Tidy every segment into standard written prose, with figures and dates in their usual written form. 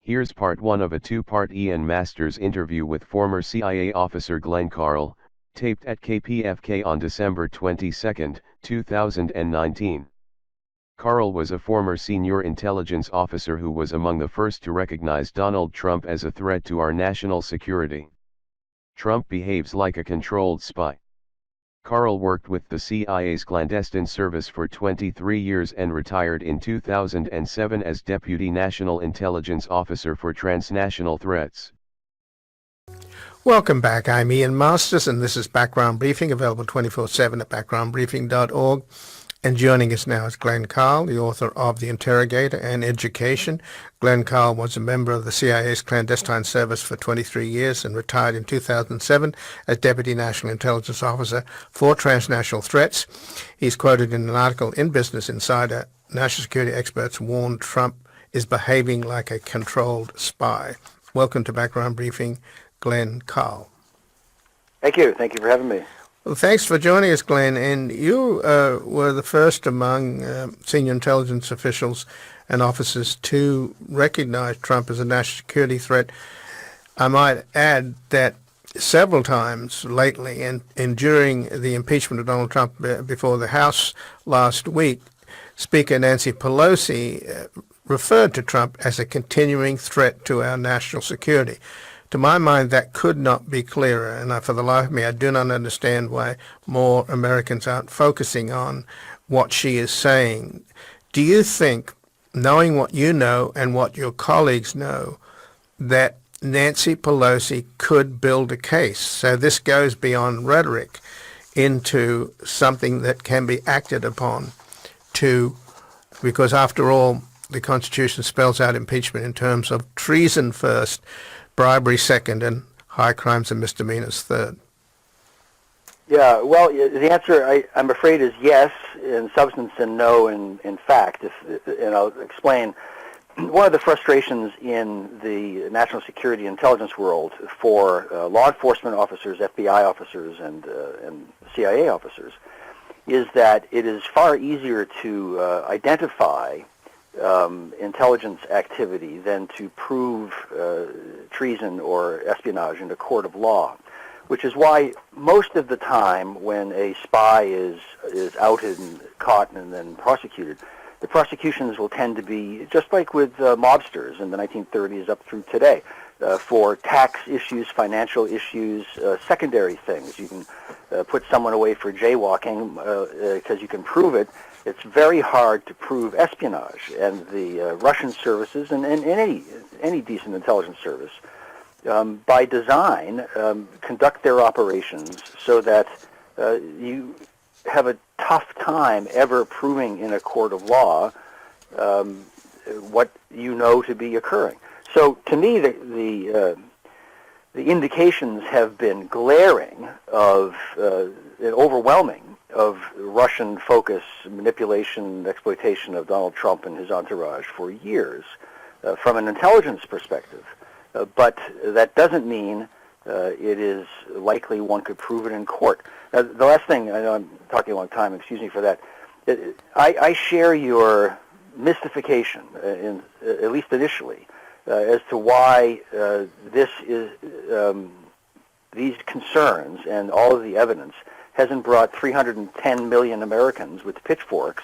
Here's part 1 of a two-part Ian Masters interview with former CIA officer Glenn Carle, taped at KPFK on December 22, 2019. Carle was a former senior intelligence officer who was among the first to recognize Donald Trump as a threat to our national security. Trump behaves like a controlled spy. Carle worked with the CIA's clandestine service for 23 years and retired in 2007 as Deputy National Intelligence Officer for Transnational Threats. Welcome back. I'm Ian Masters, and this is Background Briefing, available 24/7 at backgroundbriefing.org. And joining us now is Glenn Carle, the author of The Interrogator and Education. Glenn Carle was a member of the CIA's clandestine service for 23 years and retired in 2007 as Deputy National Intelligence Officer for Transnational Threats. He's quoted in an article in Business Insider, national security experts warn Trump is behaving like a controlled spy. Welcome to Background Briefing, Glenn Carle. Thank you. Thank you for having me. Well, thanks for joining us, Glenn. And you were the first among senior intelligence officials and officers to recognize Trump as a national security threat. I might add that several times lately, and during the impeachment of Donald Trump before the House last week, Speaker Nancy Pelosi referred to Trump as a continuing threat to our national security. To my mind, that could not be clearer, and for the life of me, I do not understand why more Americans aren't focusing on what she is saying. Do you think, knowing what you know and what your colleagues know, that Nancy Pelosi could build a case? So this goes beyond rhetoric into something that can be acted upon because after all, the Constitution spells out impeachment in terms of treason first, bribery second, and high crimes and misdemeanors third. Yeah, well, the answer, I'm afraid, is yes in substance and no in fact. And I'll explain. One of the frustrations in the national security intelligence world for law enforcement officers, FBI officers, and CIA officers is that it is far easier to identify intelligence activity than to prove treason or espionage in a court of law, which is why most of the time when a spy is outed and caught and then prosecuted, the prosecutions will tend to be just like with mobsters in the 1930s up through today, for tax issues, financial issues, secondary things. You can put someone away for jaywalking because you can prove it. It's very hard to prove espionage, and the Russian services and any decent intelligence service, by design, conduct their operations so that you have a tough time ever proving in a court of law what you know to be occurring. So, to me, the indications have been glaring of overwhelming of Russian focus, manipulation, exploitation of Donald Trump and his entourage for years from an intelligence perspective. But that doesn't mean it is likely one could prove it in court. Now, the last thing, I know I'm talking a long time, excuse me for that. I share your mystification, at least initially, as to why these concerns and all of the evidence hasn't brought 310 million Americans with pitchforks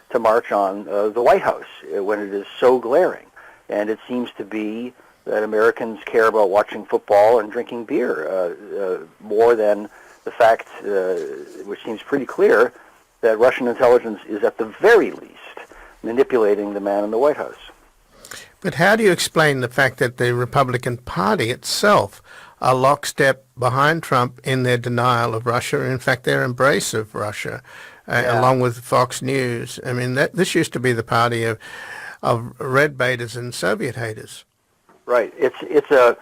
to march on the White House when it is so glaring. And it seems to be that Americans care about watching football and drinking beer more than the fact, which seems pretty clear, that Russian intelligence is at the very least manipulating the man in the White House. But how do you explain the fact that the Republican Party itself are lockstep behind Trump in their denial of Russia, in fact, their embrace of Russia, along with Fox News? I mean, this used to be the party of red baiters and Soviet haters. Right. It's a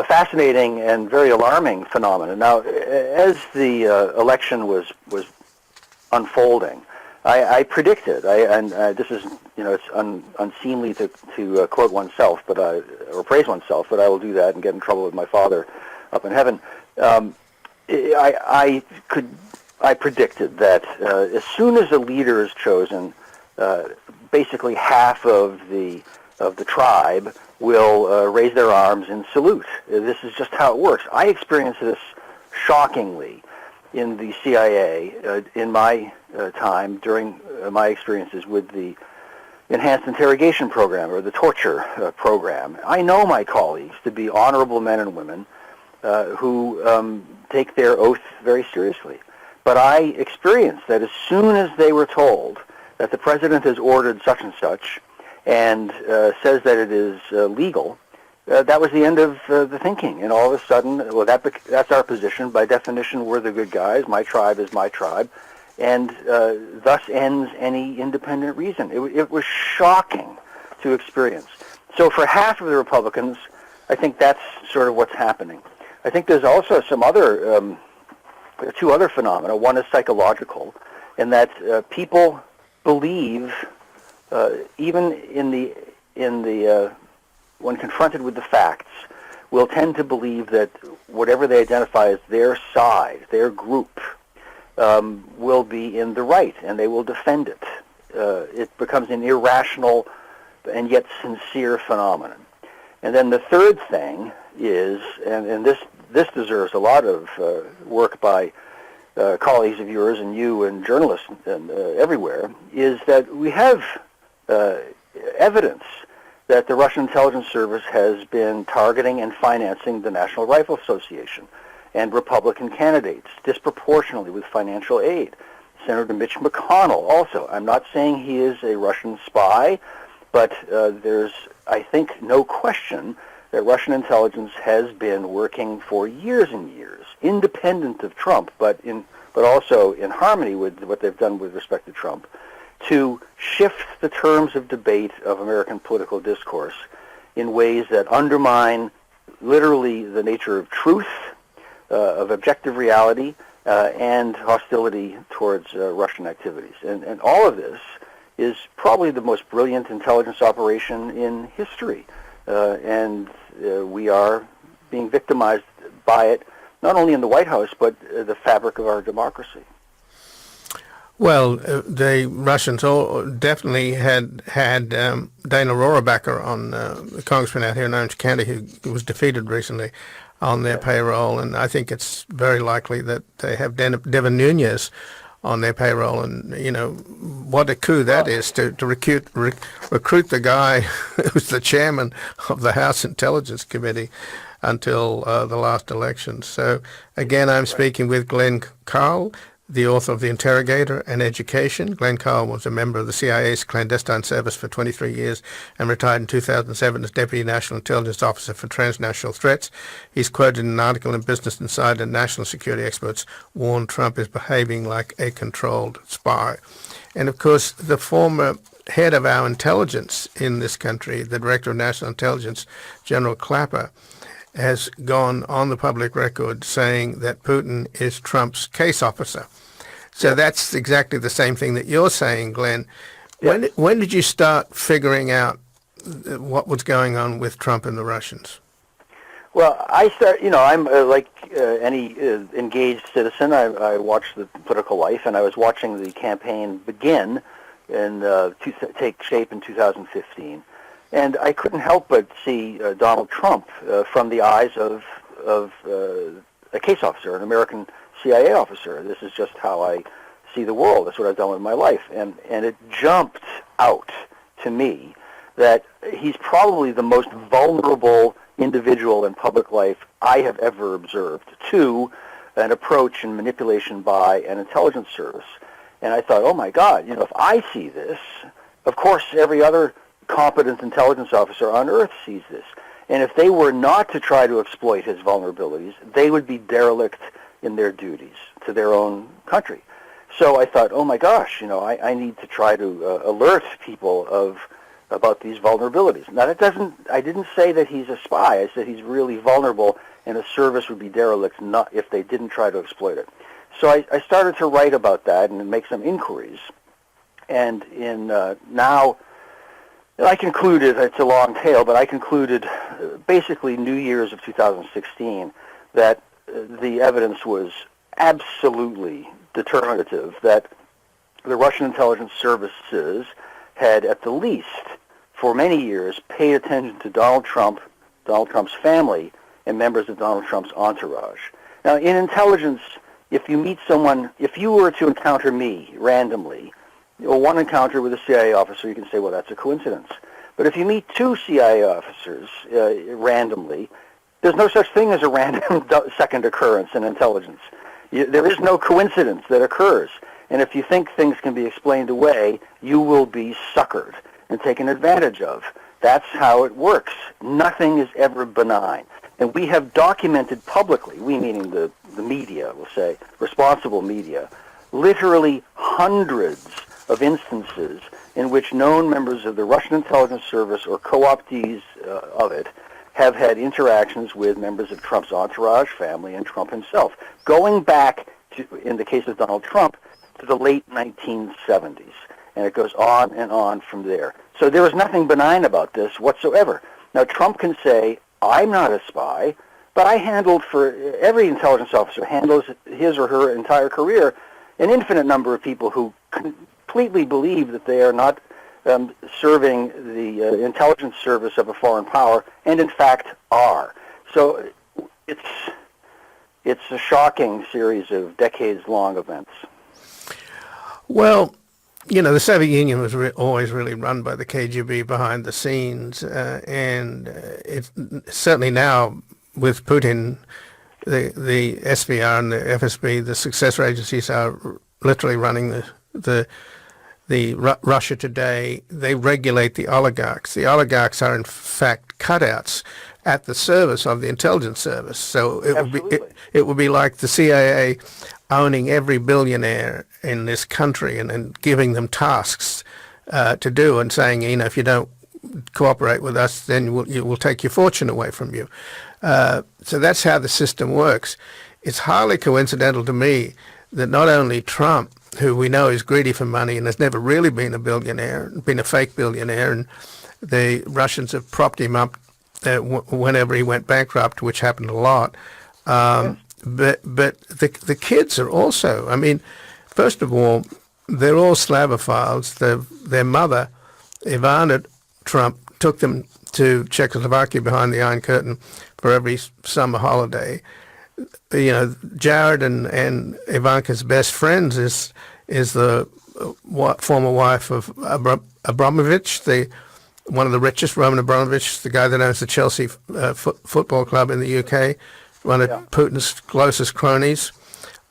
fascinating and very alarming phenomenon. Now, as the election was unfolding, I predicted, and this is, it's unseemly to quote oneself, or praise oneself, but I will do that and get in trouble with my father up in heaven. I predicted that as soon as a leader is chosen, basically half of the tribe will raise their arms in salute. This is just how it works. I experienced this shockingly in the CIA in my time during my experiences with the enhanced interrogation program or the torture program. I know my colleagues to be honorable men and women who take their oath very seriously. But I experienced that as soon as they were told that the president has ordered such and such and says that it is legal, that was the end of the thinking. And all of a sudden, well, that's our position. By definition, we're the good guys. My tribe is my tribe. And thus ends any independent reason. It was shocking to experience. So for half of the Republicans, I think that's sort of what's happening. I think there's also some other, two other phenomena. One is psychological, in that people believe, even in the when confronted with the facts, will tend to believe that whatever they identify as their side, their group, will be in the right, and they will defend it. It becomes an irrational and yet sincere phenomenon. And then the third thing is, and this deserves a lot of work by colleagues of yours and you and journalists and everywhere, is that we have evidence that the Russian intelligence service has been targeting and financing the National Rifle Association and Republican candidates disproportionately with financial aid. Senator Mitch McConnell also. I'm not saying he is a Russian spy, but there's, I think, no question that Russian intelligence has been working for years and years, independent of Trump, but also in harmony with what they've done with respect to Trump, to shift the terms of debate of American political discourse in ways that undermine literally the nature of truth, of objective reality, and hostility towards Russian activities. And all of this is probably the most brilliant intelligence operation in history. And we are being victimized by it, not only in the White House, but the fabric of our democracy. Well, the Russians definitely had Dana Rohrabacher on, the congressman out here in Orange County who was defeated recently, on their payroll, and I think it's very likely that they have Devin Nunes on their payroll, and you know what a coup that is to recruit the guy who's the chairman of the House Intelligence Committee until the last election. So again, I'm speaking with Glenn Carle, the author of The Interrogator and Education. Glenn Carle was a member of the CIA's clandestine service for 23 years and retired in 2007 as Deputy National Intelligence Officer for Transnational Threats. He's quoted in an article in Business Insider, national security experts warn Trump is behaving like a controlled spy. And of course, the former head of our intelligence in this country, the Director of National Intelligence, General Clapper, has gone on the public record saying that Putin is Trump's case officer. So that's exactly the same thing that you're saying, Glenn. When did you start figuring out what was going on with Trump and the Russians? Well, I'm like any engaged citizen. I watched the political life, and I was watching the campaign begin and take shape in 2015. And I couldn't help but see Donald Trump from the eyes of a case officer, an American CIA officer. This is just how I see the world. That's what I've done with my life. And it jumped out to me that he's probably the most vulnerable individual in public life I have ever observed to an approach and manipulation by an intelligence service. And I thought, oh my God, if I see this, of course every other competent intelligence officer on earth sees this. And if they were not to try to exploit his vulnerabilities, they would be derelict in their duties to their own country. So I thought, oh my gosh, I need to try to alert people about these vulnerabilities. Now I didn't say that he's a spy. I said he's really vulnerable, and a service would be derelict if they didn't try to exploit it. So I started to write about that and make some inquiries. And now I concluded, it's a long tale, but I concluded basically New Year's of 2016 that the evidence was absolutely determinative that the Russian intelligence services had at the least for many years, paid attention to Donald Trump's family, and members of Donald Trump's entourage. Now, in intelligence, if you meet someone, if you were to encounter me randomly, or one encounter with a CIA officer, you can say, well, that's a coincidence. But if you meet two CIA officers randomly, there's no such thing as a random second occurrence in intelligence. There is no coincidence that occurs. And if you think things can be explained away, you will be suckered and taken advantage of. That's how it works. Nothing is ever benign. And we have documented publicly, we meaning the media, we'll say, responsible media, literally hundreds of instances in which known members of the Russian intelligence service or co-optees of it have had interactions with members of Trump's entourage, family, and Trump himself, going back to, in the case of Donald Trump, to the late 1970s. And it goes on and on from there. So there is nothing benign about this whatsoever. Now, Trump can say, I'm not a spy, but I handled, for every intelligence officer handles his or her entire career, an infinite number of people who completely believe that they are not serving the intelligence service of a foreign power, and in fact are. So it's a shocking series of decades-long events. Well, you know, the Soviet Union was always really run by the KGB behind the scenes, and it's certainly now with Putin, the SVR and the FSB, the successor agencies, are literally running the Russia Today. They regulate the oligarchs. The oligarchs are in fact cutouts at the service of the intelligence service. So it would be like the CIA owning every billionaire in this country and giving them tasks to do and saying, you know, if you don't cooperate with us, then we'll take your fortune away from you. So that's how the system works. It's highly coincidental to me that not only Trump, who we know is greedy for money and has never really been a billionaire, been a fake billionaire, and the Russians have propped him up whenever he went bankrupt, which happened a lot. But the kids are also, I mean, first of all, they're all Slavophiles. Their mother, Ivana Trump, took them to Czechoslovakia behind the Iron Curtain for every summer holiday. You know, Jared and Ivanka's best friends is the former wife of Abramovich, one of the richest, Roman Abramovich, the guy that owns the Chelsea football club in the UK, one of Putin's closest cronies,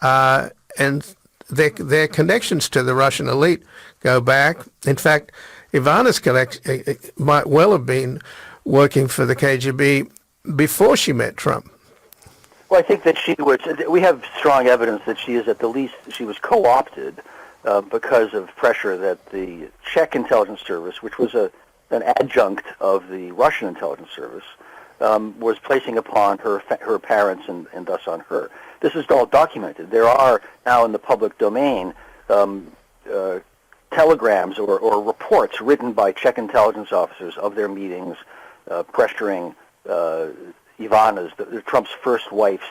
and their connections to the Russian elite go back. In fact, Ivana's connection might well have been working for the KGB before she met Trump. Well, I think that we have strong evidence that she is at the least, she was co-opted because of pressure that the Czech intelligence service, which was an adjunct of the Russian intelligence service, was placing upon her parents and thus on her. This is all documented. There are now in the public domain telegrams or reports written by Czech intelligence officers of their meetings, pressuring Ivana's, Trump's first wife's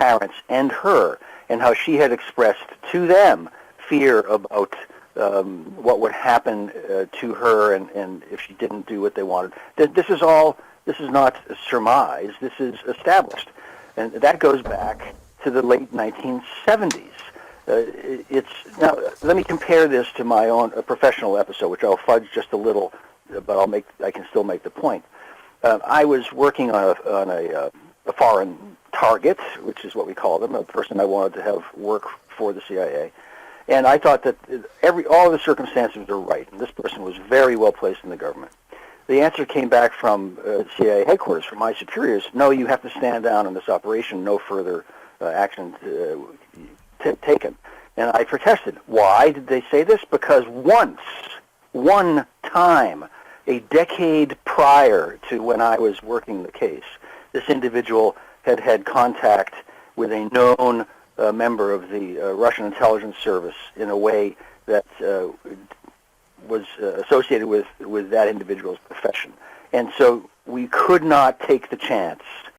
parents, and her, and how she had expressed to them fear about what would happen to her and if she didn't do what they wanted. This is not surmise. This is established, and that goes back to the late 1970s. Now, let me compare this to my own professional episode, which I'll fudge just a little, but I can still make the point. I was working on a foreign target, which is what we call them, a person I wanted to have work for the CIA, and I thought that all of the circumstances were right, and this person was very well placed in the government. The answer came back from CIA headquarters, from my superiors: no, you have to stand down in this operation, no further action taken. And I protested. Why did they say this? Because one time, a decade prior to when I was working the case, this individual had had contact with a known member of the Russian intelligence service in a way that was associated with that individual's profession. And so we could not take the chance